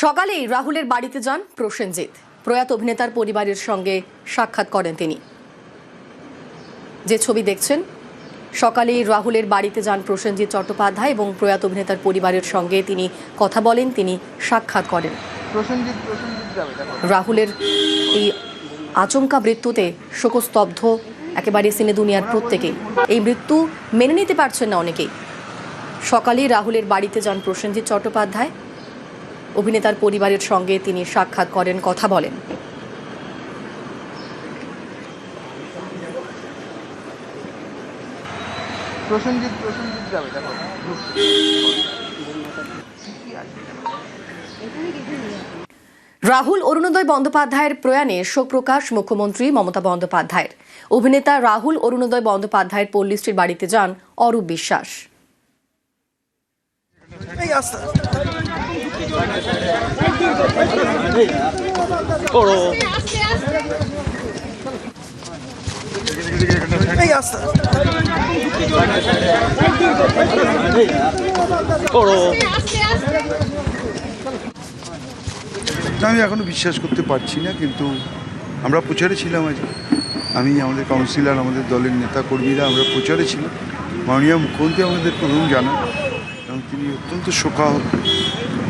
সকালেই রাহুলের বাড়িতে যান প্রসেনজিৎ। প্রয়াত অভিনেতার পরিবারের সঙ্গে সাক্ষাৎ করেন তিনি। যে ছবি দেখছেন, সকালেই রাহুলের বাড়িতে যান প্রসেনজিৎ চট্টোপাধ্যায় এবং প্রয়াত অভিনেতার পরিবারের সঙ্গে তিনি কথা বলেন, তিনি সাক্ষাৎ করেন। রাহুলের এই আচমকা মৃত্যুতে শোকস্তব্ধ একেবারে সিনে দুনিয়ার প্রত্যেকেই। এই মৃত্যু মেনে নিতে পারছেন না অনেকেই। সকালেই রাহুলের বাড়িতে যান প্রসেনজিৎ চট্টোপাধ্যায়, অভিনেতার পরিবারের সঙ্গে তিনি সাক্ষাৎ করেন, কথা বলেন। রাহুল অরুণোদয় বন্দ্যোপাধ্যায়ের প্রয়াণে শোক প্রকাশ মুখ্যমন্ত্রী মমতা বন্দ্যোপাধ্যায়ের। অভিনেতা রাহুল অরুণোদয় বন্দ্যোপাধ্যায়ের পল্লীশ্রীর বাড়িতে যান অরূপ বিশ্বাস। আমি এখনো বিশ্বাস করতে পারছি না, কিন্তু আমরা প্রচারে ছিলাম। আজ আমি, আমাদের কাউন্সিলর, আমাদের দলের নেতা কর্মীরা আমরা প্রচারে ছিলাম। মাননীয় মুখ্যমন্ত্রী আমাদের প্রথম জানান এবং তিনি অত্যন্ত শোকাহত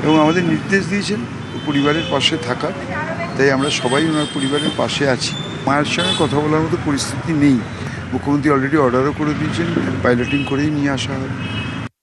এবং আমাদের নির্দেশ দিয়েছেন পরিবারের পাশে থাকার। তাই আমরা সবাই ওনার পরিবারের পাশে আছি। মায়ের সঙ্গে কথা বলার মতো পরিস্থিতি নেই। মুখ্যমন্ত্রী অলরেডি অর্ডারও করে দিয়েছেন, পাইলটিং করেই নিয়ে আসা হয়।